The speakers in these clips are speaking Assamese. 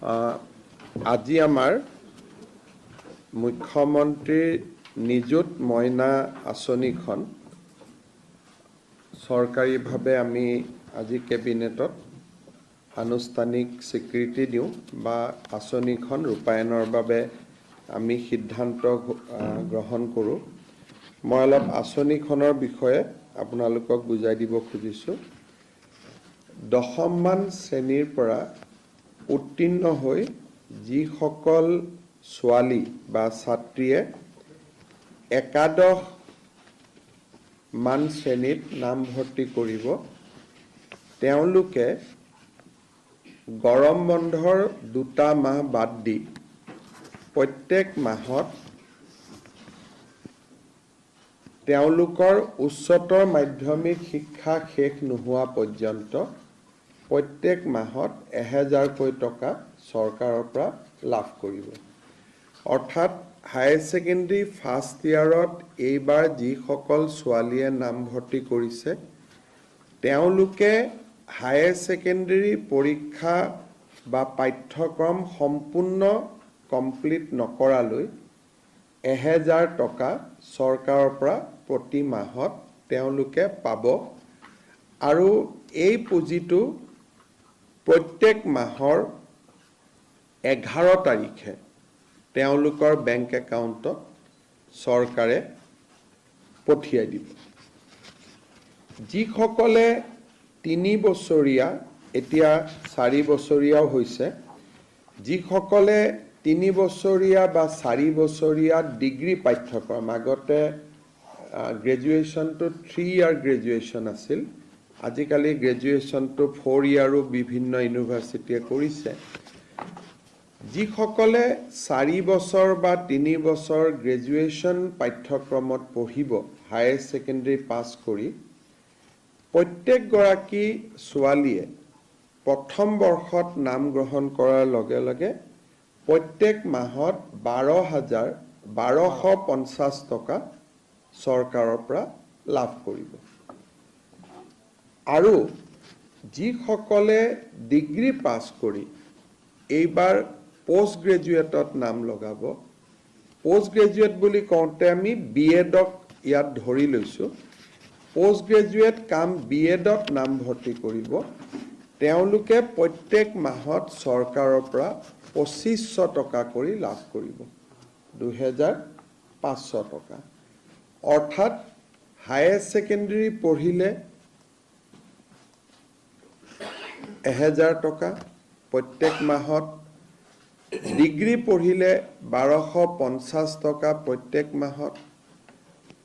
আজি আমাৰ মুখ্যমন্ত্ৰীৰ নিযুত মইনা আঁচনিখন চৰকাৰীভাৱে আমি আজি কেবিনেটত আনুষ্ঠানিক স্বীকৃতি দিওঁ বা আঁচনিখন ৰূপায়ণৰ বাবে আমি সিদ্ধান্ত গ্ৰহণ কৰোঁ। মই অলপ আঁচনিখনৰ বিষয়ে আপোনালোকক বুজাই দিব খুজিছোঁ। দশমমান শ্ৰেণীৰ পৰা উত্তীৰ্ণ হৈ যিসকল ছোৱালী বা ছাত্ৰীয়ে একাদশ মান শ্ৰেণীত নামভৰ্তি কৰিব, তেওঁলোকে গৰম বন্ধৰ 2টা মাহ বাদ দি প্ৰত্যেক মাহত তেওঁলোকৰ উচ্চতৰ মাধ্যমিক শিক্ষা শেষ নোহোৱা পৰ্যন্ত প্ৰত্যেক মাহত 1000কৈ টকা চৰকাৰৰ পৰা লাভ কৰিব। অৰ্থাৎ হায়াৰ ছেকেণ্ডেৰী ফাৰ্ষ্ট ইয়াৰত এইবাৰ যিসকল ছোৱালীয়ে নামভৰ্তি কৰিছে, তেওঁলোকে হায়াৰ ছেকেণ্ডেৰী পৰীক্ষা বা পাঠ্যক্ৰম সম্পূৰ্ণ কমপ্লিট নকৰালৈ 1000 টকা চৰকাৰৰ পৰা প্ৰতি মাহত তেওঁলোকে পাব আৰু এই পুঁজিটো প্ৰত্যেক মাহৰ 11 তাৰিখে তেওঁলোকৰ বেংক একাউণ্টত চৰকাৰে পঠিয়াই দিব। যিসকলে 3 বছৰীয়া, এতিয়া 4 বছৰীয়াও হৈছে, যিসকলে 3 বছৰীয়া বা 4 বছৰীয়া ডিগ্ৰী পাঠ্যক্ৰম, আগতে গ্ৰেজুৱেশ্যনটো 3 ইয়াৰ গ্ৰেজুৱেশ্যন আছিল, আজিকালি গ্ৰেজুৱেশ্যনটো 4 ইয়াৰো বিভিন্ন ইউনিভাৰ্চিটিয়ে কৰিছে। যিসকলে 4 বছৰ বা 3 বছৰ গ্ৰেজুৱেশ্যন পাঠ্যক্ৰমত পঢ়িব হায়াৰ ছেকেণ্ডেৰী পাছ কৰি, প্ৰত্যেকগৰাকী ছোৱালীয়ে প্ৰথম বৰ্ষত নাম গ্ৰহণ কৰাৰ লগে লগে প্ৰত্যেক মাহত 12,1250 টকা চৰকাৰৰ পৰা লাভ কৰিব। আৰু যিসকলে ডিগ্ৰী পাছ কৰি এইবাৰ পোষ্ট গ্ৰেজুৱেটত নাম লগাব, পোষ্ট গ্ৰেজুৱেট বুলি কওঁতে আমি BEdক ইয়াত ধৰি লৈছোঁ, পোষ্ট গ্ৰেজুৱেট কাম BEdত নামভৰ্তি কৰিব, তেওঁলোকে প্ৰত্যেক মাহত চৰকাৰৰ পৰা 2500 টকা কৰি লাভ কৰিব, 2500 টকা। অৰ্থাৎ হায়াৰ ছেকেণ্ডেৰী পঢ়িলে 1000 টকা প্ৰত্যেক মাহত, ডিগ্ৰী পঢ়িলে 1250 টকা প্ৰত্যেক মাহত,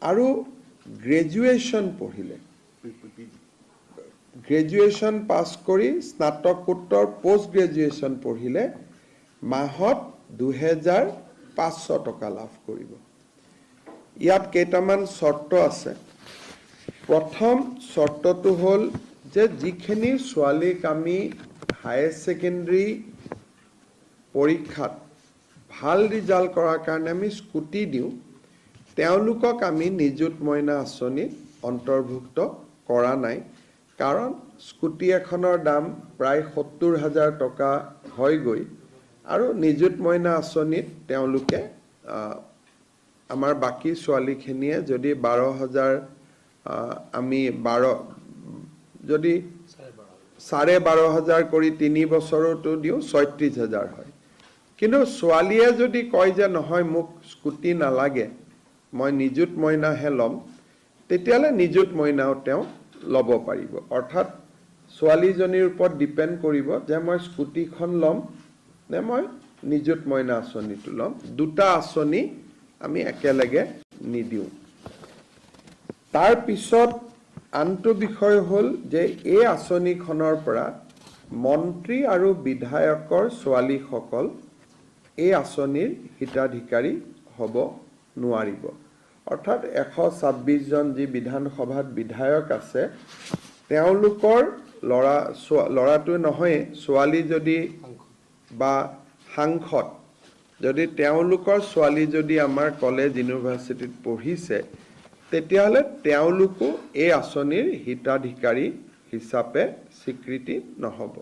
আৰু গ্ৰেজুৱেশ্যন পঢ়িলে, গ্ৰেজুৱেশ্যন পাছ কৰি স্নাতকোত্তৰ পোষ্ট গ্ৰেজুৱেশ্যন পঢ়িলে মাহত 2500 টকা লাভ কৰিব। ইয়াত কেইটামান চৰ্ত আছে। প্ৰথম চৰ্তটো হ'ল যে যিখিনি ছোৱালীক আমি হায়াৰ ছেকেণ্ডেৰী পৰীক্ষাত ভাল ৰিজাল্ট কৰাৰ কাৰণে আমি স্কুটি দিওঁ, তেওঁলোকক আমি নিযুত মইনা আঁচনিত অন্তৰ্ভুক্ত কৰা নাই। কাৰণ স্কুটি এখনৰ দাম প্ৰায় 70,000 টকা হয়গৈ, আৰু নিযুত মইনা আঁচনিত তেওঁলোকে আমাৰ বাকী ছোৱালীখিনিয়ে যদি 12,000 আমি যদি 12,500 কৰি 3 বছৰতো দিওঁ 36,000 হয়। কিন্তু ছোৱালীয়ে যদি কয় যে নহয় মোক স্কুটি নালাগে, মই নিযুত মইনাহে ল'ম, তেতিয়াহ'লে নিযুত মইনাও তেওঁ ল'ব পাৰিব। অৰ্থাৎ ছোৱালীজনীৰ ওপৰত ডিপেণ্ড কৰিব যে মই স্কুটিখন ল'ম নে মই নিযুত মইনা আঁচনিটো ল'ম। 2টা আঁচনি আমি একেলগে নিদিওঁ। তাৰ পিছত আনটো বিষয় হ'ল যে এই আঁচনিখনৰ পৰা মন্ত্ৰী আৰু বিধায়কৰ ছোৱালীসকল এই আঁচনিৰ হিতাধিকাৰী হ'ব নোৱাৰিব। অৰ্থাৎ 126 জন যি বিধানসভাত বিধায়ক আছে, তেওঁলোকৰ ল'ৰাটো নহয়, ছোৱালী যদি বা সাংসদ যদি তেওঁলোকৰ ছোৱালী যদি আমাৰ কলেজ ইউনিভাৰ্চিটিত পঢ়িছে, তেতিয়াহ'লে তেওঁলোকো এই আঁচনিৰ হিতাধিকাৰী হিচাপে স্বীকৃতি নহ'ব।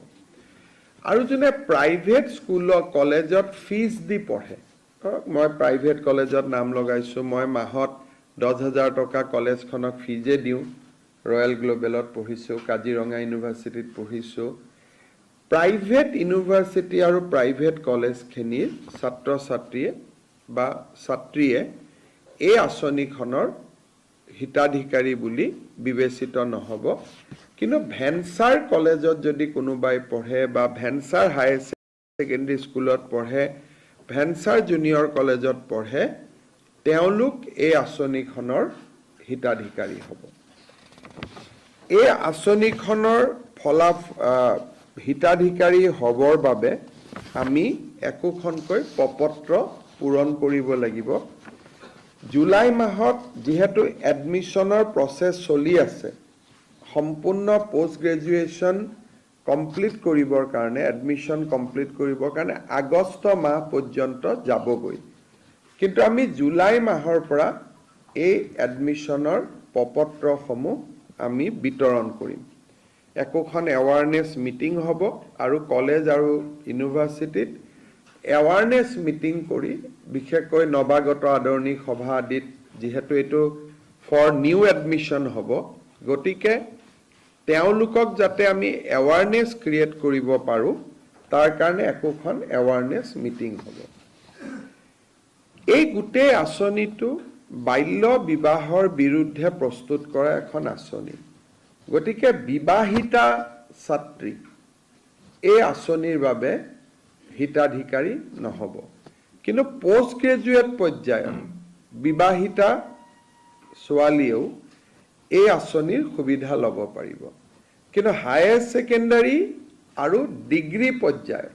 আৰু যোনে প্ৰাইভেট স্কুল কলেজত ফিজ দি পঢ়ে, মই প্ৰাইভেট কলেজত নাম লগাইছোঁ, মই মাহত 10,000 টকা কলেজখনক ফিজে দিওঁ, ৰয়েল গ্লোবেলত পঢ়িছোঁ, কাজিৰঙা ইউনিভাৰ্চিটিত পঢ়িছোঁ। প্ৰাইভেট ইউনিভাৰ্চিটি আৰু প্ৰাইভেট কলেজখিনিৰ ছাত্ৰ ছাত্ৰীয়ে বা ছাত্ৰীয়ে এই আঁচনিখনৰ হিতাধিকাৰী বুলি বিবেচিত নহ'ব। কিন্তু ভেঞ্চাৰ কলেজত যদি কোনোবাই পঢ়ে বা ভেঞ্চাৰ হায়াৰ ছেকেণ্ডেৰী স্কুলত পঢ়ে, ভেঞ্চাৰ জুনিয়ৰ কলেজত পঢ়ে, তেওঁলোক এই আঁচনিখনৰ হিতাধিকাৰী হ'ব। এই আঁচনিখনৰ হিতাধিকাৰী হ'বৰ বাবে আমি একোখনকৈ প্ৰপত্ৰ পূৰণ কৰিব লাগিব। জুলাই মাহত যিহেতু এডমিশ্যনৰ প্ৰচেছ চলি আছে, সম্পূৰ্ণ পোষ্ট গ্ৰেজুৱেশ্যন কমপ্লিট কৰিবৰ কাৰণে, এডমিশ্যন কমপ্লিট কৰিবৰ কাৰণে আগষ্ট মাহ পৰ্যন্ত যাবগৈ। কিন্তু আমি জুলাই মাহৰ পৰা এই এডমিশ্যনৰ প্ৰপত্ৰসমূহ আমি বিতৰণ কৰিম। একোখন এৱাৰনেছ মিটিং হ'ব আৰু কলেজ আৰু ইউনিভাৰ্চিটিত এৱাৰনেছ মিটিং কৰি, বিশেষকৈ নৱাগত আদৰণি সভা আদিত, যিহেতু এইটো ফৰ নিউ এডমিশ্যন হ'ব, গতিকে তেওঁলোকক যাতে আমি এৱাৰনেছ ক্ৰিয়েট কৰিব পাৰোঁ, তাৰ কাৰণে একোখন এৱাৰনেছ মিটিং হ'ব। এই গোটেই আঁচনিটো বাল্য বিবাহৰ বিৰুদ্ধে প্ৰস্তুত কৰা এখন আঁচনি। গতিকে বিবাহিতা ছাত্ৰী এই আঁচনিৰ বাবে হিতাধিকাৰী নহ'ব। কিন্তু পোষ্ট গ্ৰেজুৱেট পৰ্যায়ত বিবাহিতা ছোৱালীয়েও এই আঁচনিৰ সুবিধা ল'ব পাৰিব। কিন্তু হায়াৰ ছেকেণ্ডাৰী আৰু ডিগ্ৰী পৰ্যায়ত,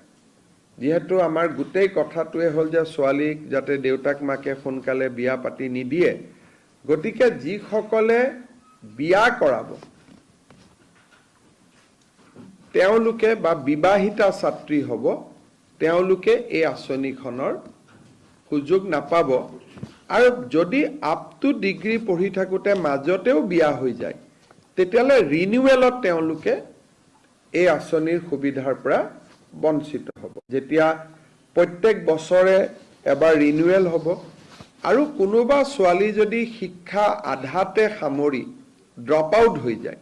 যিহেতু আমাৰ গোটেই কথাটোৱে হ'ল যে ছোৱালীক যাতে দেউতাক মাকে সোনকালে বিয়া পাতি নিদিয়ে, গতিকে যিসকলে বিয়া কৰাব তেওঁলোকে বা বিবাহিতা ছাত্ৰী হ'ব, তেওঁলোকে এই আঁচনিখনৰ সুযোগ নাপাব। আৰু যদি আপ টু ডিগ্ৰী পঢ়ি থাকোঁতে মাজতেও বিয়া হৈ যায়, তেতিয়াহ'লে ৰিনিউৱেলত তেওঁলোকে এই আঁচনিৰ সুবিধাৰ পৰা বঞ্চিত হ'ব। যেতিয়া প্ৰত্যেক বছৰে এবাৰ ৰিনিউৱেল হ'ব, আৰু কোনোবা ছোৱালী যদি শিক্ষা আধাতে সামৰি ড্ৰপ আউট হৈ যায়,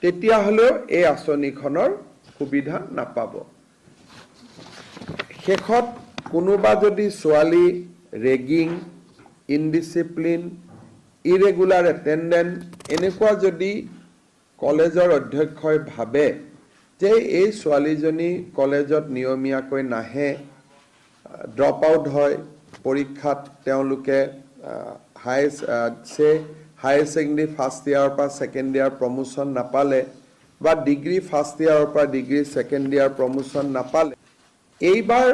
তেতিয়াহ'লেও এই আঁচনিখনৰ সুবিধা নাপাব। শেষত কোনোবা যদি ছোৱালী ৰেগিং, ইনডিচিপ্লিন, ইৰেগুলাৰ এটেণ্ডেন্ট, এনেকুৱা যদি কলেজৰ অধ্যক্ষই ভাবে যে এই ছোৱালীজনী কলেজত নিয়মীয়াকৈ নাহে, ড্ৰপ আউট হয়, পৰীক্ষাত তেওঁলোকে হায়াৰ ছেকেণ্ডেৰী ফাৰ্ষ্ট ইয়াৰৰ পৰা ছেকেণ্ড ইয়াৰ প্ৰমোশ্যন নাপালে, বা ডিগ্ৰী ফাৰ্ষ্ট ইয়াৰৰ পৰা ডিগ্ৰী ছেকেণ্ড ইয়াৰ প্ৰমোশ্যন নাপালে, এইবাৰ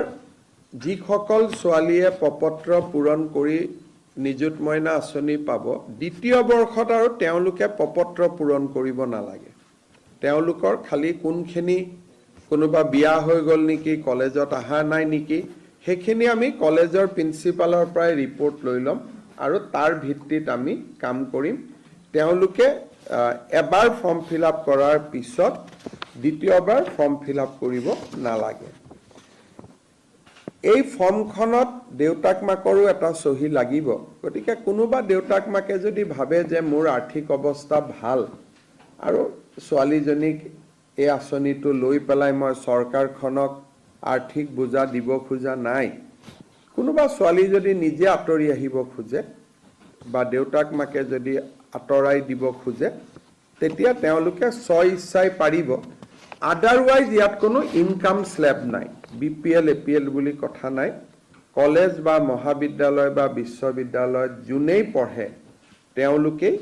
যিসকল ছোৱালীয়ে প্ৰপত্ৰ পূৰণ কৰি নিযুত মইনা আঁচনি পাব, দ্বিতীয় বৰ্ষত আৰু তেওঁলোকে প্ৰপত্ৰ পূৰণ কৰিব নালাগে। তেওঁলোকৰ খালি কোনখিনি, কোনোবা বিয়া হৈ গ'ল নেকি, কলেজত অহা নাই নেকি, সেইখিনি আমি কলেজৰ প্ৰিন্সিপালৰ পৰাই ৰিপৰ্ট লৈ ল'ম আৰু তাৰ ভিত্তিত আমি কাম কৰিম। তেওঁলোকে এবাৰ ফৰ্ম ফিল আপ কৰাৰ পিছত দ্বিতীয়বাৰ ফৰ্ম ফিল আপ কৰিব নালাগে। এই ফৰ্মখনত দেউতাক মাকৰো এটা চহী লাগিব। গতিকে কোনোবা দেউতাক মাকে যদি ভাবে যে মোৰ আৰ্থিক অৱস্থা ভাল আৰু ছোৱালীজনীক এই আঁচনিটো লৈ পেলাই মই চৰকাৰখনক আৰ্থিক বোজা দিব খোজা নাই, কোনোবা ছোৱালী যদি নিজে আঁতৰি আহিব খোজে বা দেউতাক মাকে যদি আঁতৰাই দিব খোজে, তেতিয়া তেওঁলোকে স্ব ইচ্ছাই পাৰিব। আদাৰৱাইজ ইয়াত কোনো ইনকাম স্লেব নাই, BPL APL বুলি কথা নাই। কলেজ বা মহাবিদ্যালয় বা বিশ্ববিদ্যালয়ত যোনেই পঢ়ে তেওঁলোকেই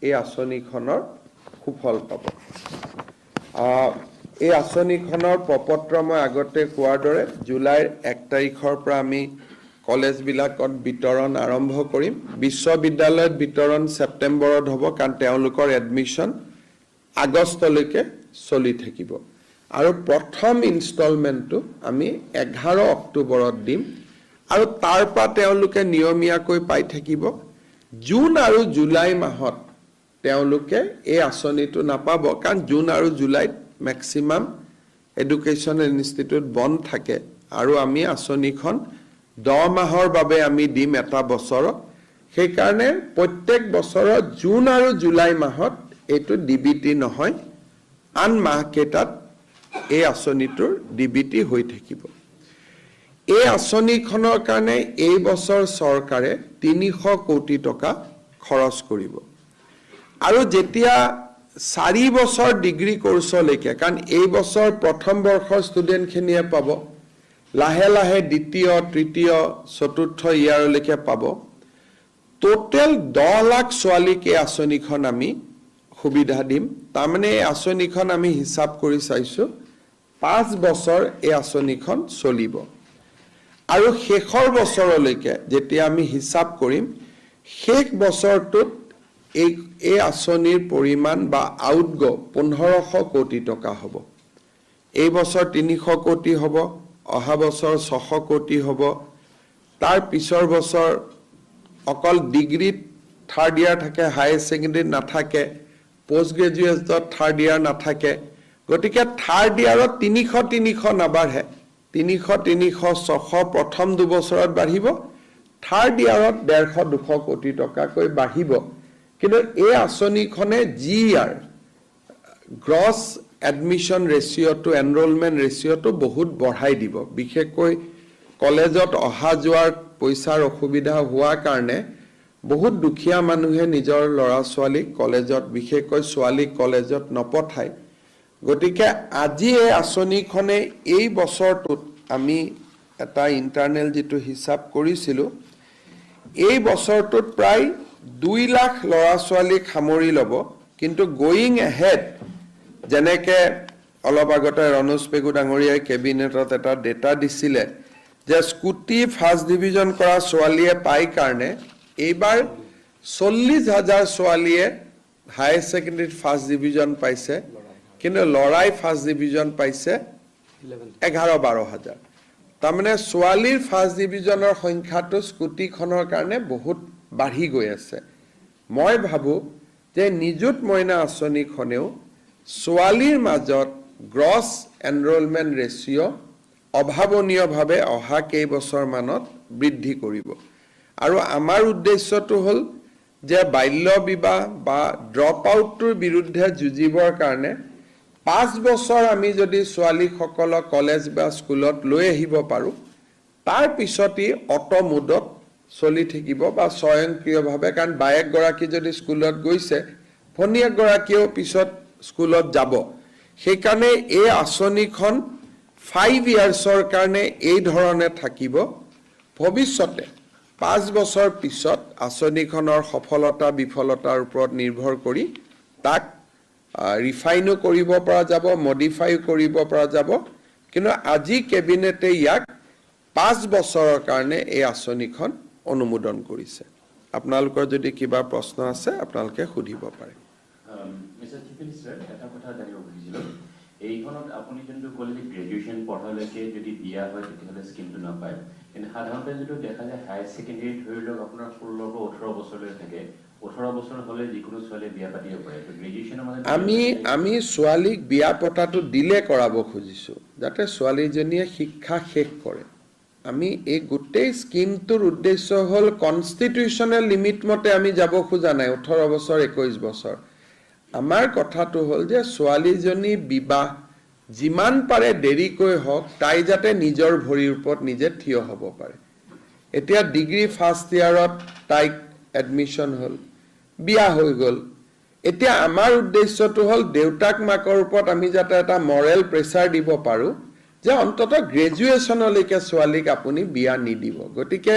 এই আঁচনিখনৰ সুফল পাব। এই আঁচনিখনৰ প্ৰপত্ৰ মই আগতে কোৱাৰ দৰে জুলাইৰ 1 তাৰিখৰ পৰা আমি কলেজবিলাকত বিতৰণ আৰম্ভ কৰিম। বিশ্ববিদ্যালয়ত বিতৰণ ছেপ্টেম্বৰত হ'ব, কাৰণ তেওঁলোকৰ এডমিশ্যন আগষ্টলৈকে চলি থাকিব। আৰু প্ৰথম ইনষ্টলমেণ্টটো আমি 11 অক্টোবৰত দিম, আৰু তাৰ পৰা তেওঁলোকে নিয়মীয়াকৈ পাই থাকিব। জুন আৰু জুলাই মাহত তেওঁলোকে এই আঁচনিটো নাপাব, কাৰণ জুন আৰু জুলাইত মেক্সিমাম এডুকেশ্যনেল ইনষ্টিটিউট বন্ধ থাকে আৰু আমি আঁচনিখন 10 মাহৰ বাবে আমি দিম এটা বছৰত সেইকাৰণে প্ৰত্যেক বছৰত জুন আৰু জুলাই মাহত এইটো ডিবিটি নহয় আন মাহকেইটাত এই আঁচনিটোৰ ডিবিটি হৈ থাকিব এই আঁচনিখনৰ কাৰণে এই বছৰ চৰকাৰে 300 কোটি টকা খৰচ কৰিব আৰু যেতিয়া 4 বছৰ ডিগ্ৰী কোৰ্ছলৈকে কাৰণ এই বছৰ প্ৰথম বৰ্ষৰ ষ্টুডেণ্টখিনিয়ে পাব লাহে লাহে দ্বিতীয় তৃতীয় চতুৰ্থ ইয়াৰলৈকে পাব টোটেল 10 লাখ ছোৱালীক এই আঁচনিখন আমি সুবিধা দিম তাৰমানে এই আঁচনিখন আমি হিচাপ কৰি চাইছো 5 বছৰ এই আঁচনিখন চলিব আৰু শেষৰ বছৰলৈকে যেতিয়া আমি হিচাপ কৰিম শেষ বছৰটোত এই আঁচনিৰ পৰিমাণ বা আউটগো 1500 কোটি টকা হ'ব এই বছৰ 300 কোটি হ'ব অহা বছৰ 600 কোটি হ'ব তাৰ পিছৰ বছৰ অকল ডিগ্ৰীত থাৰ্ড ইয়াৰ থাকে হায়াৰ সেকেন্ডাৰী নাথাকে পোষ্ট গ্ৰেজুৱেটত থাৰ্ড ইয়াৰ নাথাকে গতিকে থাৰ্ড ইয়াৰত 300 নাবাঢ়ে 300 600 প্ৰথম 2 বছৰত বাঢ়িব থাৰ্ড ইয়াৰত 150-200 কোটি টকাকৈ বাঢ়িব কিন্তু এই আঁচনিখনে জিআৰ গ্ৰছ এডমিশন ৰেচিঅ'টো এনৰোলমেন্ট ৰেচিঅ'টো বহুত বঢ়াই দিব বিশেষকৈ কলেজত অহা যোৱাৰ পইচাৰ অসুবিধা হোৱাৰ কাৰণে বহুত দুখীয়া মানুহে নিজৰ ল'ৰা ছোৱালীক কলেজত বিশেষকৈ ছোৱালীক কলেজত নপঠায় গতিকে আজি এই আঁচনিখনে এই বছৰটোত আমি এটা ইন্টাৰনেল যেটো হিচাপ কৰিছিলো এই বছৰটোত প্ৰায় 2 লাখ ল'ৰা ছোৱালীক সামৰি ল'ব কিন্তু গোইং এহেড যেনেকে অলপ আগতে ৰনোজ পেগু ডাঙৰীয়াই কেবিনেটত এটা ডেটা দিছিলে যে স্কুটি ফাৰ্ষ্ট ডিভিজন কৰা ছোৱালীয়ে পাই কাৰণে এইবাৰ 40,000 ছোৱালীয়ে হায়াৰ সেকেন্ডাৰীত ফাৰ্ষ্ট ডিভিজন পাইছে কিন্তু লৰাই ফাৰ্ষ্ট ডিভিজন পাইছে 11-12,000 তাৰমানে ছোৱালীৰ ফাৰ্ষ্ট ডিভিজনৰ সংখ্যাটো স্কুটিখনৰ কাৰণে বহুত বাঢ়ি গৈ আছে মই ভাবো যে নিযুত মইনা আঁচনিখনেও ছোৱালীৰ মাজত গ্ৰছ এনৰোলমেন্ট ৰেচিঅ' অভাৱনীয়ভাৱে অহা কেইবছৰ মানত বৃদ্ধি কৰিব আৰু আমাৰ উদ্দেশ্যটো হ'ল যে বাল্য বিবাহ বা ড্ৰপ আউটৰ বিৰুদ্ধে যুঁজিবৰ কাৰণে 5 বছৰ আমি যদি ছোৱালীসকলক কলেজ বা স্কুলত লৈ আহিব পাৰো তাৰ পিছতই অটোমোডত চলি থাকিব বা স্বয়ংক্ৰিয়ভাৱে কাৰণ বায়েক গৰাকী যদি স্কুলত গৈছে ভনিয়েক গৰাকীও পিছত স্কুলত যাব সেইকাৰণে এই আঁচনিখন 5 ইয়াৰ্ছৰ কাৰণে এই ধৰণে থাকিব ভৱিষ্যতে 5 বছৰ পিছত আঁচনিখনৰ সফলতা বিফলতাৰ ওপৰত নিৰ্ভৰ কৰি তাক ৰিফাইনো কৰিব পৰা যাব মডিফাই কৰিব পৰা যাব কিন্তু আজি কেবিনেটে ইয়াক 5 বছৰৰ কাৰণে এই আঁচনিখন অনুমোদন কৰিছে আপোনালোকৰ যদি কিবা প্ৰশ্ন আছে আপোনালোকে সুধিব পাৰে মিস্টাৰ চিফ মিনিষ্টাৰ এটা কথা জানিব খুজিছিলো এইখনত আপুনি যোনটো কলে গ্ৰেজুৱেচন পঢ়ালৈকে যদি বিয়া হয় তেতিয়াহ'লে স্কিমটো নাপায় কিন্তু সাধাৰণতে যেটো দেখা যায় হায়াৰ সেকেন্ডাৰী ধৰি লওক আপোনাৰ 16 পৰা 18 বছৰলৈ থাকে 18 বছৰ হলে যিকোনো ছোৱালী বিয়া পাতিব পাৰে তো গ্ৰেজুৱেচনৰ মানে আমি ছোৱালীক বিয়া পতাটো দিলে কৰাব খুজিছো যাতে ছোৱালীজনীয়ে শিক্ষা শেষ কৰে আমি এই গোটেই স্কিমটোৰ উদ্দেশ্য হল কনস্টিটিউশনাল লিমিট মতে আমি যাব খোজা নাই 18 বছৰ 21 বছৰ আমাৰ কথাটো হল যে ছোৱালীজনী বিবাহ যিমান পাৰে দেৰিকৈ হওক তাই যাতে নিজৰ ভৰিৰ ওপৰত নিজে থিয় হ'ব পাৰে এতিয়া ডিগ্ৰী ফাৰ্ষ্ট ইয়াৰত তাই এডমিশন হল বিয়া হৈ গল এতিয়া আমাৰ উদ্দেশ্যটো হল দেউতাক মাকৰ ওপৰত আমি যাতে এটা মৰেল প্ৰেছাৰ দিব পাৰো যে অন্তত গ্ৰেজুৱেচনলৈকে ছোৱালীক আপুনি বিয়া নিদিব গতিকে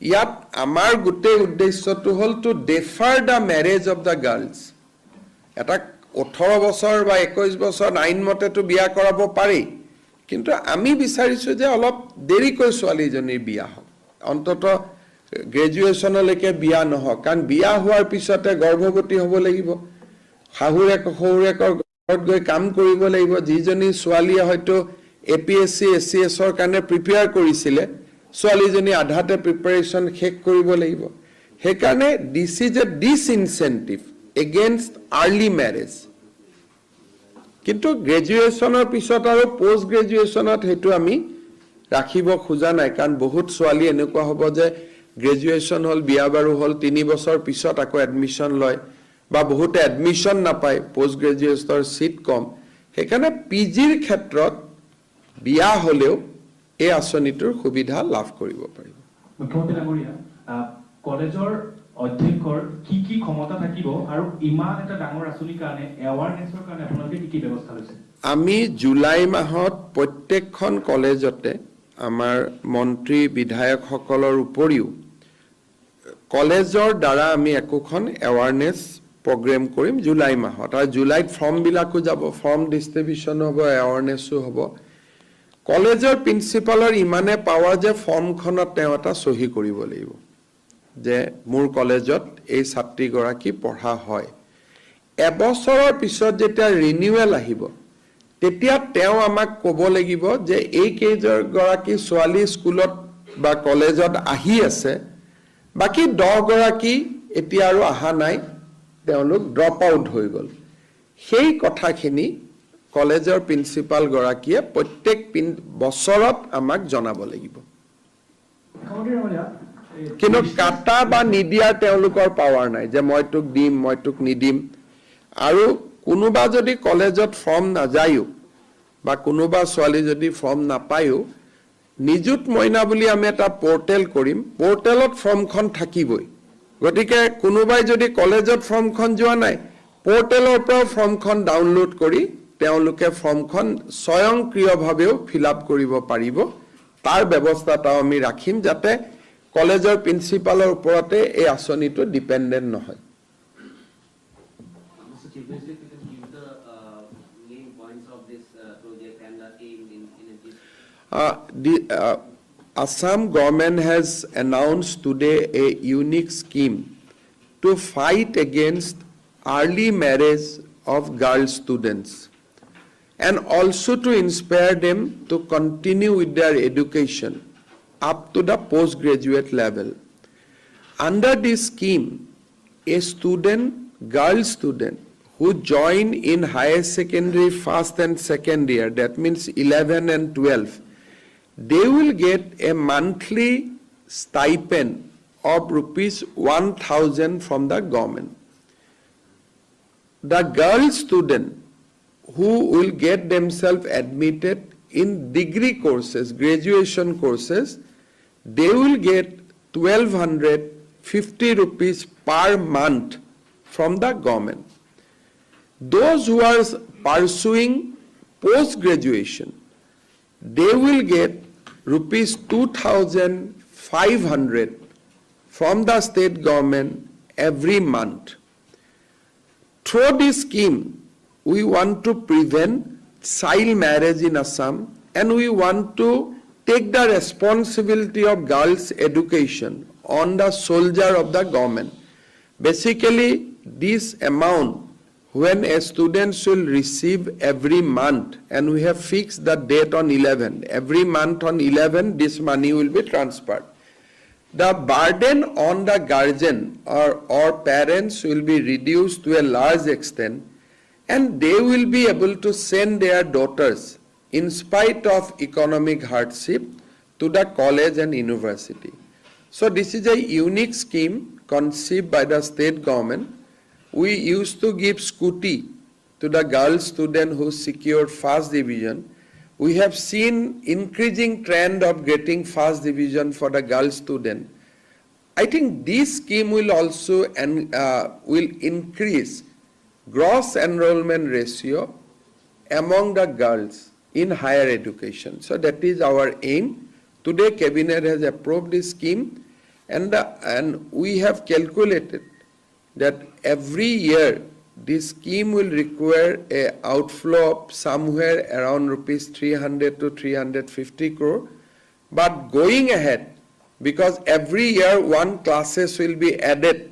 ইয়াত আমাৰ গোটেই উদ্দেশ্যটো হল to defer the marriage of the girls এটা 18 বছৰ বা 21 বছৰ আইন মতেটো বিয়া কৰাব পাৰি কিন্তু আমি বিচাৰিছো যে অলপ দেৰিকৈ ছোৱালীজনীৰ বিয়া হওক অন্তত গ্ৰেজুৱেচনলৈকে বিয়া নহওক কাৰণ বিয়া হোৱাৰ পিছতে গৰ্ভৱতী হ'ব লাগিব শাহুৰেকৰ ঘৰত গৈ কাম কৰিব লাগিব যিজনী ছোৱালীয়ে হয়তো এপিএসসি এসিএসৰ কাৰণে প্ৰিপেয়াৰ কৰিছিলে ছোৱালীজনী আধাতে প্ৰিপাৰেচন শেষ কৰিব লাগিব সেইকাৰণে this is a disincentive against early marriage কিন্তু গ্ৰেজুৱেশ্যনৰ পিছত আৰু পোষ্ট গ্ৰেজুৱেশ্যনত সেইটো আমি ৰাখিব খোজা নাই, কাৰণ বহুত ছোৱালী এনেকুৱা হ'ব যে গ্ৰেজুৱেশ্যন হ'ল, বিয়া বাৰু হ'ল, 3 বছৰ পিছত আকৌ এডমিশ্যন লয়, বা বহুতে এডমিশ্যন নাপায়, পোষ্ট গ্ৰেজুৱেশ্যনৰ চিট কম। সেইকাৰণে পিজিৰ ক্ষেত্ৰত বিয়া হ'লেও এই আঁচনিটোৰ সুবিধা লাভ কৰিব পাৰিব। মুখ্যমন্ত্ৰী ডাঙৰীয়া, কলেজৰ অধ্যক্ষৰ কি ক্ষমতা থাকিব আৰু ইমান এটা ডাঙৰ আঁচনিৰ কাৰণে এৱাৰনেছৰ কাৰণে আপোনালোকে কি ব্যৱস্থা লৈছে? আমি জুলাই মাহত প্ৰত্যেকখন কলেজতে আমাৰ মন্ত্ৰী বিধায়কসকলৰ উপৰিও কলেজৰ দ্বাৰা আমি একোখন এৱাৰনেছ প্ৰগ্ৰেম কৰিম জুলাই মাহত, আৰু জুলাইত ফৰ্মবিলাকো যাব, ফৰ্ম ডিষ্ট্ৰিবিউশ্যন হ'ব, এৱাৰনেছো হ'ব। কলেজৰ প্ৰিন্সিপালৰ ইমানে পাৱাৰ যে ফৰ্মখনত তেওঁ এটা চহী কৰিব লাগিব যে মোৰ কলেজত এই ছাত্ৰীগৰাকী পঢ়া হয়। এবছৰৰ পিছত যেতিয়া ৰিনিউৱেল আহিব, তেতিয়া তেওঁ আমাক ক'ব লাগিব যে এই কেইগৰাকী ছোৱালী স্কুলত বা কলেজত আহি আছে, বাকী 10 গৰাকী এতিয়া আৰু অহা নাই, তেওঁলোক ড্ৰপ আউট হৈ গ'ল। সেই কথাখিনি কলেজৰ প্ৰিন্সিপাল গৰাকীয়ে প্ৰত্যেক বছৰত আমাক জনাব লাগিব। কিন্তু কাটা বা নিদিয়াৰ তেওঁলোকৰ পাৱাৰ নাই যে মই তোক দিম, মই তোক নিদিম। আৰু কোনোবা যদি কলেজত ফৰ্ম নাযায়ো বা কোনোবা ছোৱালী যদি ফৰ্ম নাপায়ো, নিযুত মইনা বুলি আমি এটা পৰ্টেল কৰিম, পৰ্টেলত ফৰ্মখন থাকিবই। গতিকে কোনোবাই যদি কলেজত ফৰ্মখন যোৱা নাই, পৰ্টেলৰ পৰা ফৰ্মখন ডাউনলোড কৰি তেওঁলোকে ফৰ্মখন স্বয়ংক্ৰিয়ভাৱেও ফিল আপ কৰিব পাৰিব। তাৰ ব্যৱস্থাটাও আমি ৰাখিম যাতে কলেজৰ প্ৰিন্সিপালৰ ওপৰতে এই আঁচনিটো ডিপেণ্ডেণ্ট নহয়। Assam government has announced today a unique scheme to fight against early marriage of girl students and also to inspire them to continue with their education up to the postgraduate level. Under this scheme, a girl student who join in higher secondary first and second year, that means 11 and 12, they will get a monthly stipend of rupees 1,000 from the government. The girl student who will get themselves admitted in degree courses, graduation courses, they will get 1,250 rupees per month from the government. Those who are pursuing post-graduation, they will get rupees 2,500 from the state government every month. Through this scheme, we want to prevent child marriage in Assam, and we want to take the responsibility of girls' education on the shoulder of the government. Basically, this amount, when a student will receive every month, and we have fixed the date on 11, every month on 11, this money will be transferred. The burden on the guardian or parents will be reduced to a large extent, and they will be able to send their daughters, in spite of economic hardship, to the college and university. So this is a unique scheme conceived by the state government. We used to give scooty to the girl student who secured first division. We have seen increasing trend of getting first division for the girl student. I think this scheme will also will increase gross enrollment ratio among the girls in higher education. So that is our aim. Today Cabinet has approved this scheme, and we have calculated that every year this scheme will require a outflow of somewhere around rupees 300 to 350 crore. But going ahead, because every year one classes will be added.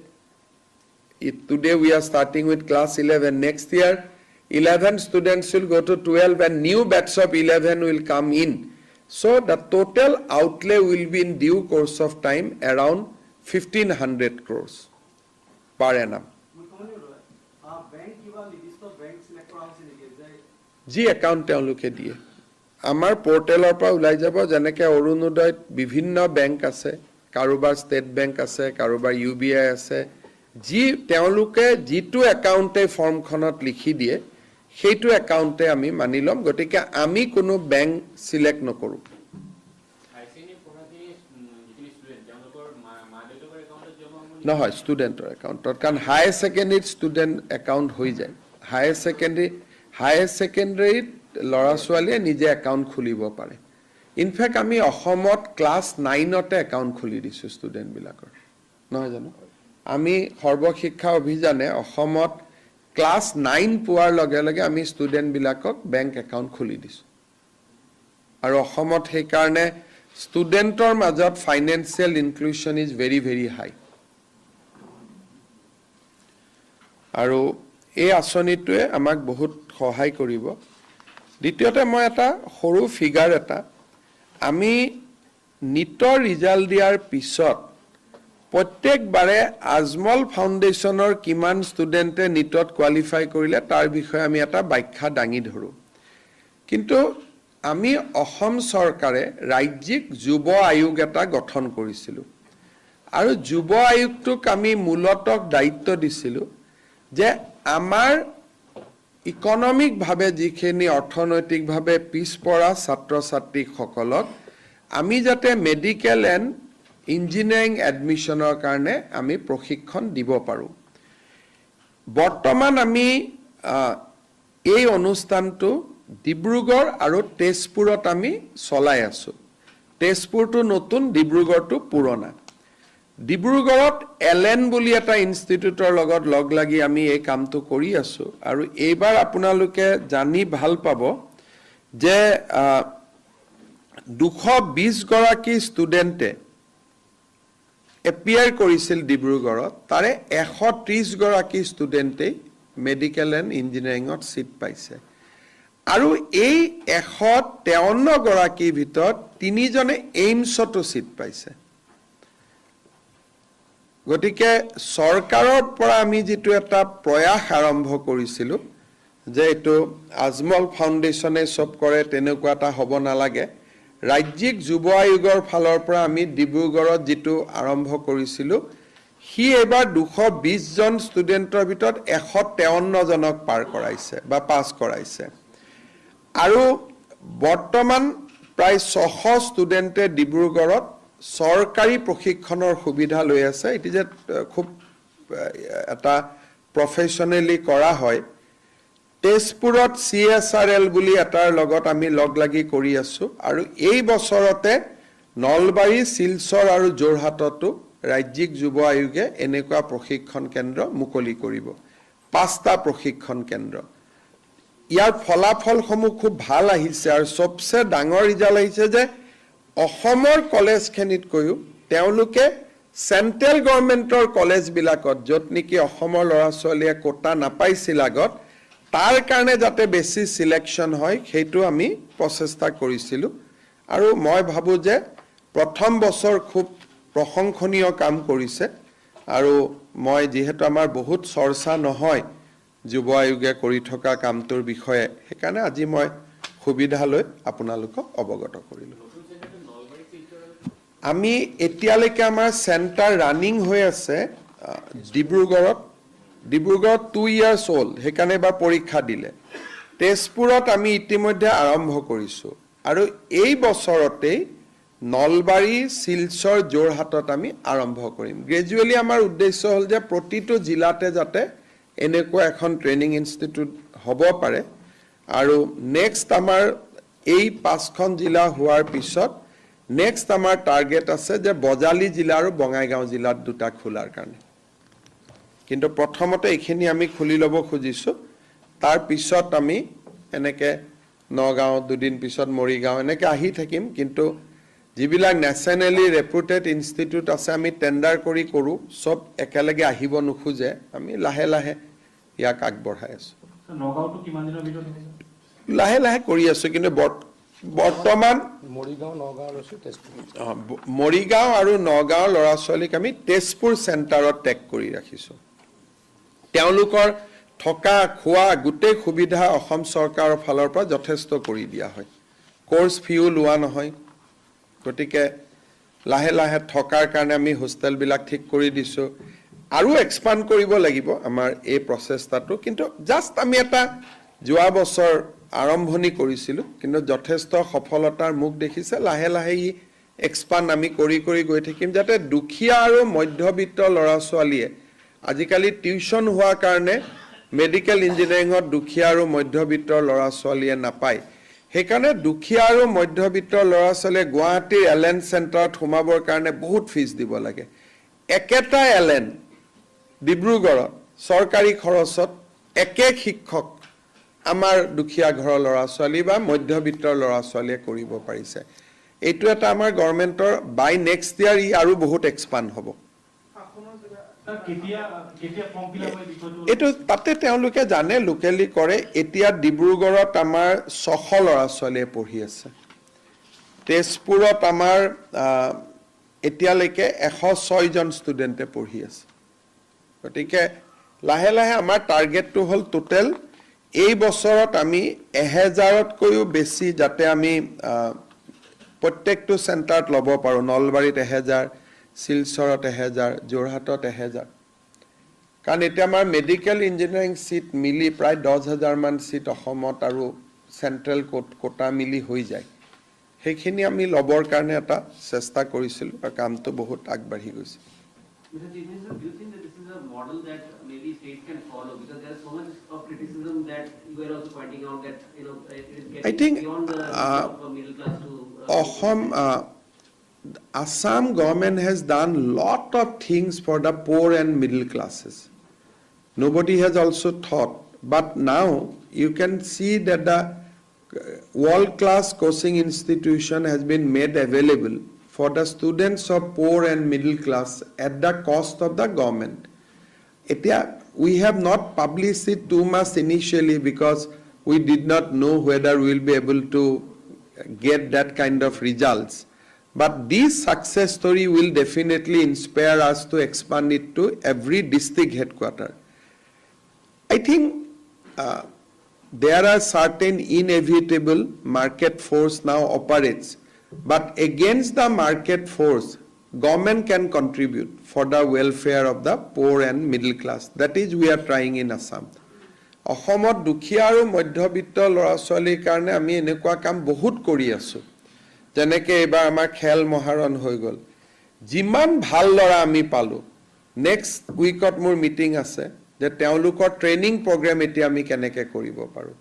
Today we are starting with class 11. Next year, 11 students will go to 12 and new batch of 11 will come in. So the total outlay will be in due course of time around 1,500 crores per annum. যি একাউণ্ট তেওঁলোকে দিয়ে আমাৰ পৰ্টেলৰ পৰা ওলাই যাব যেনেকৈ অৰুণোদয়ত বিভিন্ন বেংক আছে কাৰোবাৰ ষ্টেট বেংক আছে কাৰোবাৰ UBI আছে যি তেওঁলোকে যিটো একাউণ্টে ফৰ্মখনত লিখি দিয়ে সেইটো একাউণ্টে আমি মানি ল'ম গতিকে আমি কোনো বেংক সিলেক্ট নকৰোঁ নহয় ষ্টুডেণ্টৰ একাউণ্টত কাৰণ হায়াৰ ছেকেণ্ডেৰীত ষ্টুডেণ্ট একাউণ্ট হৈ যায় হায়াৰ ছেকেণ্ডেৰীত ল'ৰা ছোৱালীয়ে নিজে একাউণ্ট খুলিব পাৰে ইনফেক্ট আমি অসমত ক্লাছ 9তে একাউণ্ট খুলি দিছোঁ ষ্টুডেণ্টবিলাকৰ নহয় জানো আমি সৰ্বশিক্ষা অভিযানে অসমত ক্লাছ 9 পোৱাৰ লগে লগে আমি ষ্টুডেণ্টবিলাকক বেংক একাউণ্ট খুলি দিছোঁ আৰু অসমত সেইকাৰণে ষ্টুডেণ্টৰ মাজত ফাইনেন্সিয়েল ইনক্লুশ্যন ইজ ভেৰি ভেৰি হাই আৰু এই আঁচনিটোৱে আমাক বহুত সহায় কৰিব দ্বিতীয়তে মই এটা সৰু ফিগাৰ এটা আমি নিটৰ ৰিজাল্ট দিয়াৰ পিছত প্ৰত্যেকবাৰে আজমল ফাউণ্ডেশ্যনৰ কিমান ষ্টুডেণ্টে নিটত কোৱালিফাই কৰিলে তাৰ বিষয়ে আমি এটা ব্যাখ্যা দাঙি ধৰোঁ কিন্তু আমি অসম চৰকাৰে ৰাজ্যিক যুৱ আয়োগ এটা গঠন কৰিছিলোঁ আৰু যুৱ আয়োগটোক আমি মূলতঃ দায়িত্ব দিছিলোঁ যে আমাৰ ইকনমিকভাৱে যিখিনি অৰ্থনৈতিকভাৱে পিছপৰা ছাত্ৰ ছাত্ৰীসকলক আমি যাতে মেডিকেল এণ্ড ইঞ্জিনিয়াৰিং এডমিশ্যনৰ কাৰণে আমি প্ৰশিক্ষণ দিব পাৰোঁ বৰ্তমান আমি এই অনুষ্ঠানটো ডিব্ৰুগড় আৰু তেজপুৰত আমি চলাই আছোঁ তেজপুৰটো নতুন ডিব্ৰুগড়টো পুৰণা ডিব্ৰুগড়ত এলএন বুলি এটা ইনষ্টিটিউটৰ লগত লগ লাগি আমি এই কামটো কৰি আছোঁ আৰু এইবাৰ আপোনালোকে জানি ভাল পাব যে 220 গৰাকী ষ্টুডেণ্টে এপিয়াৰ কৰিছিল ডিব্ৰুগড়ত তাৰে 130 গৰাকী ষ্টুডেণ্টেই মেডিকেল এণ্ড ইঞ্জিনিয়াৰিঙত সিট পাইছে আৰু এই 153 গৰাকীৰ ভিতৰত 3 জনে এইমছতো সিট পাইছে গতিকে চৰকাৰৰ পৰা আমি যেটো এটা প্ৰয়াস আৰম্ভ কৰিছিলোঁ যে এটো আজমল ফাউণ্ডেশ্যনে সব কৰে তেনেকুৱা এটা হ'ব নালাগে ৰাজ্যিক যুৱ আয়োগৰ ফালৰ পৰা আমি ডিব্ৰুগড়ত যেটো আৰম্ভ কৰিছিলোঁ হি এবাৰ 220 জন ষ্টুডেণ্টৰ ভিতৰত 153 জনক পাৰ কৰাইছে বা পাছ কৰাইছে আৰু বৰ্তমান প্ৰায় 600 ষ্টুডেণ্টে ডিব্ৰুগড়ত সৰকাৰী প্ৰশিক্ষণৰ সুবিধা লৈ আছে এটি যে খুব এটা প্ৰফেশনালি কৰা হয় তেজপুৰত CSRL বুলি এটাৰ লগত আমি লগ লাগি কৰি আছো আৰু এই বছৰতে নলবাৰী শিলচৰ আৰু যোৰহাটতো ৰাজ্যিক যুৱ আয়োগে এনেকুৱা প্ৰশিক্ষণ কেন্দ্ৰ মুকলি কৰিব 5টা প্ৰশিক্ষণ কেন্দ্ৰ ইয়াৰ ফলাফলসমূহ খুব ভাল আহিছে আৰু সবচে ডাঙৰ ৰিজাল্ট আহিছে যে অসমৰ কলেজখিনিত কৈও তেওঁলোকে সেন্ট্ৰেল গভৰ্নমেন্টৰ কলেজ বিলাকত যত নেকি অসমৰ ল'ৰা ছোৱালীয়ে কোটা নাপাইছিল আগত তাৰ কাৰণে যাতে বেছি সিলেকশন হয় সেইটো আমি প্ৰচেষ্টা কৰিছিলোঁ আৰু মই ভাবো যে প্ৰথম বছৰ খুব প্ৰশংসনীয় কাম কৰিছে আৰু মই যেহেতু আমাৰ বহুত চৰ্চা নহয় যুৱ আয়োগে কৰি থকা কামটোৰ বিষয়ে সেইকাৰণে আজি মই সুবিধা লৈ আপোনালোকক অৱগত কৰিলোঁ আমি এতিয়ালৈকে আমাৰ সেন্টাৰ ৰানিং হৈ আছে ডিব্ৰুগড়ত 2 ইয়াৰ্স ওল্ড সেইকাৰণে এবাৰ পৰীক্ষা দিলে তেজপুৰত আমি ইতিমধ্যে আৰম্ভ কৰিছোঁ আৰু এই বছৰতে নলবাৰী শিলচৰ যোৰহাটত আমি আৰম্ভ কৰিম গ্ৰেজুৱেলি আমাৰ উদ্দেশ্য হ'ল যে প্ৰতিটো জিলাতে যাতে এনেকুৱা এখন ট্ৰেইনিং ইনষ্টিটিউট হ'ব পাৰে আৰু নেক্সট আমাৰ এই 5খন জিলা হোৱাৰ পিছত নেক্সট আমাৰ টাৰ্গেট আছে যে বজালি জিলা আৰু বঙাইগাঁও জিলাত দুটা খোলাৰ কাৰণে কিন্তু প্ৰথমতে এইখিনি আমি খুলি ল'ব খুজিছো তাৰ পিছত আমি এনেকে নগাঁও দুদিন পিছত মৰিগাঁও এনেকে আহি থাকিম কিন্তু যিবিলাক নেশ্যনেলি ৰেপুটেড ইনষ্টিটিউট আছে আমি টেন্ডাৰ কৰি কৰো সব একেলগে আহিব নোখোজে আমি লাহে লাহে ইয়াক আগবঢ়াই আছো নগাঁওটো কিমান দিনৰ ভিতৰত হ'ব লাহে লাহে কৰি আছো কিন্তু বৰ্তমান মৰিগাঁও আৰু নগাঁও ল'ৰা ছোৱালীক আমি তেজপুৰ চেণ্টাৰত টেক কৰি ৰাখিছো তেওঁলোকৰ থকা খোৱা গোটেই সুবিধা অসম চৰকাৰৰ ফালৰ পৰা যথেষ্ট কৰি দিয়া হয় কোৰ্স ফিও লোৱা নহয় গতিকে লাহে লাহে থকাৰ কাৰণে আমি হোষ্টেলবিলাক ঠিক কৰি দিছো আৰু এক্সপান্ড কৰিব লাগিব আমাৰ এই প্ৰচেষ্টাটো কিন্তু জাস্ট আমি এটা যোৱা বছৰ আৰম্ভণি কৰিছিলো কিন্তু যথেষ্ট সফলতাৰ মুখ দেখিছে লাহে লাহে ই এক্সপান্ড আমি কৰি গৈ থাকিম যাতে দুখীয়া আৰু মধ্যবিত্ত ল'ৰা ছোৱালীয়ে আজিকালি টিউচন হোৱাৰ কাৰণে মেডিকেল ইঞ্জিনিয়াৰিঙত দুখীয়া আৰু মধ্যবিত্তৰ ল'ৰা ছোৱালীয়ে নাপায় সেইকাৰণে দুখীয়া আৰু মধ্যবিত্তৰ ল'ৰা ছোৱালীয়ে গুৱাহাটীৰ এলএন চেণ্টাৰত সোমাবৰ কাৰণে বহুত ফিজ দিব লাগে একেটা এলএন ডিব্ৰুগড়ত চৰকাৰী খৰচত একে শিক্ষক আমাৰ দুখীয়া ঘৰৰ ল'ৰা ছোৱালী বা মধ্যবিত্তৰ ল'ৰা ছোৱালীয়ে কৰিব পাৰিছে এইটো এটা আমাৰ গভৰ্ণমেণ্টৰ বাই নেক্সট ইয়াৰ ই আৰু বহুত এক্সপান্ড হ'ব এইটো তাতে তেওঁলোকে জানে লোকেলি কৰে এতিয়া ডিব্ৰুগড়ত আমাৰ 600 ল'ৰা ছোৱালীয়ে পঢ়ি আছে তেজপুৰত আমাৰ এতিয়ালৈকে 106 জন ষ্টুডেণ্টে পঢ়ি আছে গতিকে লাহে লাহে আমাৰ টাৰ্গেটটো হ'ল টোটেল এই বছৰত আমি 1000তকৈও বেছি যাতে আমি প্ৰত্যেকটো চেণ্টাৰত ল'ব পাৰো নলবাৰীত 1000 শিলচৰত 1000 যোৰহাটত 1000 কাৰণ এতিয়া আমাৰ মেডিকেল ইঞ্জিনিয়াৰিং সিট মিলি প্ৰায় 10000 মান সিট অসমত আৰু সেন্ট্ৰেল কোটা মিলি হৈ যায় সেইখিনি আমি ল'বৰ কাৰণে এটা চেষ্টা কৰিছিল আৰু কামটো বহুত আগবাঢ়ি গৈছে Mr. Chief Minister, do you think that this is a model that maybe states can follow? Because there is so much of criticism that you are also pointing out that it is getting beyond the of a middle class to. Assam government has done lot of things for the poor and middle classes. Nobody has also thought, but now you can see that the world-class coaching institution has been made available for the students of poor and middle class at the cost of the government. We have not published it too much initially because we did not know whether we will be able to get that kind of results. But this success story will definitely inspire us to expand it to every district headquarter. I think there are certain inevitable market force now operates. But against the market force, government can contribute for the welfare of the poor and middle class. That is we are trying in Assam. অসমত দুখীয়া আৰু মধ্যবিত্ত ল'ৰা ছোৱালীৰ কাৰণে আমি এনেকুৱা কাম বহুত কৰি আছো যেনেকে এবাৰ আমাৰ খেল মহাৰণ হৈ গ'ল যিমান ভাল ল'ৰা আমি পালো নেক্সট উইকত মোৰ মিটিং আছে যে তেওঁলোকৰ ট্ৰেইনিং প্ৰগ্ৰাম এতিয়া আমি কেনেকে কৰিব পাৰো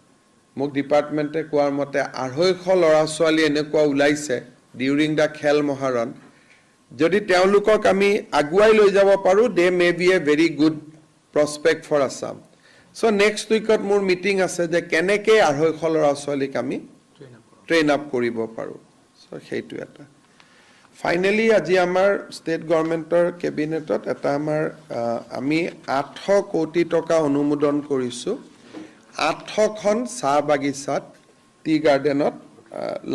মোক ডিপাৰ্টমেণ্টে কোৱাৰ মতে 250 ল'ৰা ছোৱালী এনেকুৱা ওলাইছে ডিউৰিং দা খেল মহাৰণ যদি তেওঁলোকক আমি আগুৱাই লৈ যাব পাৰো they may be a very good prospect for Assam so next উইকত মোৰ মিটিং আছে যে কেনেকে 250 ল'ৰা ছোৱালীক আমি ট্ৰেইন আপ কৰিব পাৰো সো সেইটো এটা ফাইনালি আজি আমাৰ ষ্টেট গভৰ্ণমেণ্টৰ কেবিনেটত এটা আমাৰ আমি 800 কোটি টকা অনুমোদন কৰিছো 800খন চাহ বাগিচাত টি গাৰ্ডেনত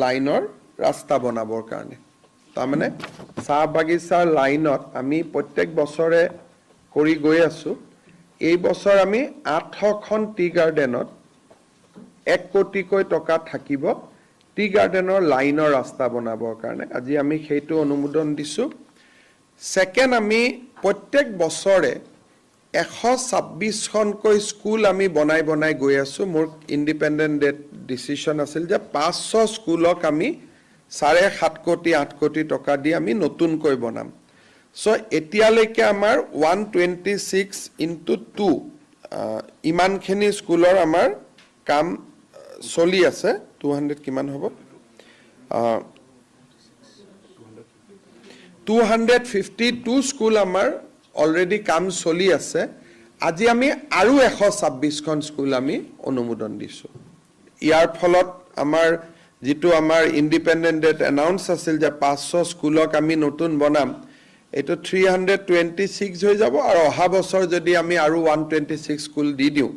লাইনৰ ৰাস্তা বনাবৰ কাৰণে তাৰমানে চাহ বাগিচাৰ লাইনত আমি প্ৰত্যেক বছৰে কৰি গৈ আছো এই বছৰ আমি 800খন টি গাৰ্ডেনত 1 কোটিকৈ টকা থাকিব টি গাৰ্ডেনৰ লাইনৰ ৰাস্তা বনাবৰ কাৰণে আজি আমি সেইটো অনুমোদন দিছো সেকেন্ড আমি প্ৰত্যেক বছৰে 126খনকৈ স্কুল আমি বনাই গৈ আছো মোৰ ইন্ডিপেন্ডেন্ট ডিসিশন আছিল যে 500 স্কুলক আমি 7.5 কোটি 8 কোটি টকা দি আমি নতুনকৈ বনাম সো এতিয়ালৈকে আমাৰ 126 * 2 ইমানখিনি স্কুলৰ আমাৰ কাম চলি আছে 200 কিমান হ'ব 252 স্কুল আমাৰ অলৰেডি কাম চলি আছে আজি আমি আৰু 126খন স্কুল আমি অনুমোদন দিছো ইয়াৰ ফলত আমাৰ যেটো আমাৰ ইন্ডিপেন্ডেন্ট ডেট এনাউন্স আছিল যে 500 স্কুলক আমি নতুন বনাম এটো 326 হৈ যাব আৰু অহা বছৰ যদি আমি আৰু 126 স্কুল দি দিও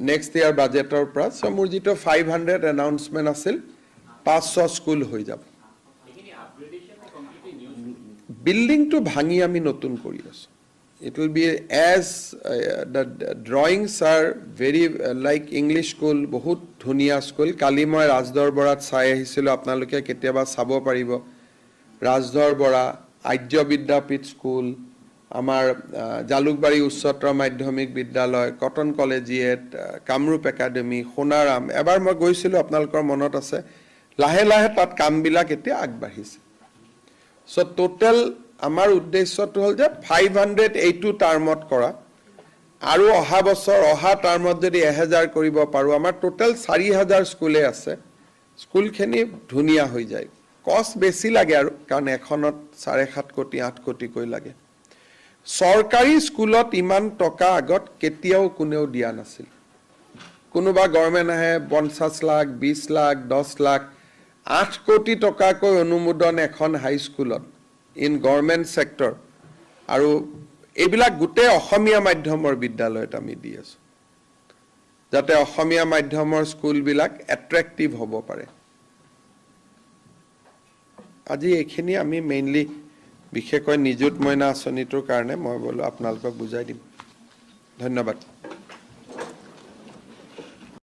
নেক্সট ইয়াৰ বাজেটৰ পৰা সো মোৰ যেটো 500 এনাউন্সমেন্ট আছিল 500 স্কুল হৈ যাব বিল্ডিং টু ভাঙি আমি নতুন কৰি আছো it will be as the drawings are very like English school, বহুত ধুনীয়া স্কুল. কালি মই ৰাজধৰ বৰাত চাই আহিছিলোঁ, আপোনালোকে কেতিয়াবা চাব পাৰিব. ৰাজধৰ বৰা, আৰ্য বিদ্যাপীঠ স্কুল, আমাৰ জালুকবাৰী উচ্চতৰ মাধ্যমিক বিদ্যালয়, cotton collegiate, Kamrup academy, Sonaram. এবাৰ মই গৈছিলোঁ, আপোনালোকৰ মনত আছে. লাহে লাহে তাত কামবিলাক এতিয়া আগবাঢ়িছে. চ' টোটেল আমাৰ উদ্দেশ্যটো হ'ল যে 500 এইটো টাৰ্মত কৰা, আৰু অহা বছৰ অহা টাৰ্মত যদি 1000 কৰিব পাৰোঁ, আমাৰ টোটেল 4000 স্কুলে আছে. স্কুলখিনি ধুনীয়া হৈ যায়. কষ্ট বেছি লাগে আৰু, কাৰণ এখনত 7.5 কোটি 8 কোটিকৈ লাগে. চৰকাৰী স্কুলত ইমান টকা আগত কেতিয়াও কোনেও দিয়া নাছিল. কোনোবা গভৰ্ণমেণ্ট আহে 50 লাখ 20 লাখ 10 লাখ 8 কোটি টকাকৈ অনুমোদন এখন হাইস্কুলত ইন গভৰ্ণমেণ্ট ছেক্টৰ, আৰু এইবিলাক গোটেই অসমীয়া মাধ্যমৰ বিদ্যালয়ত আমি দি আছোঁ, যাতে অসমীয়া মাধ্যমৰ স্কুলবিলাক এট্ৰেক্টিভ হ'ব পাৰে. আজি এইখিনি আমি মেইনলি বিশেষকৈ নিযুত মইনা আঁচনিটোৰ কাৰণে মই বোলো আপোনালোকক বুজাই দিম. ধন্যবাদ.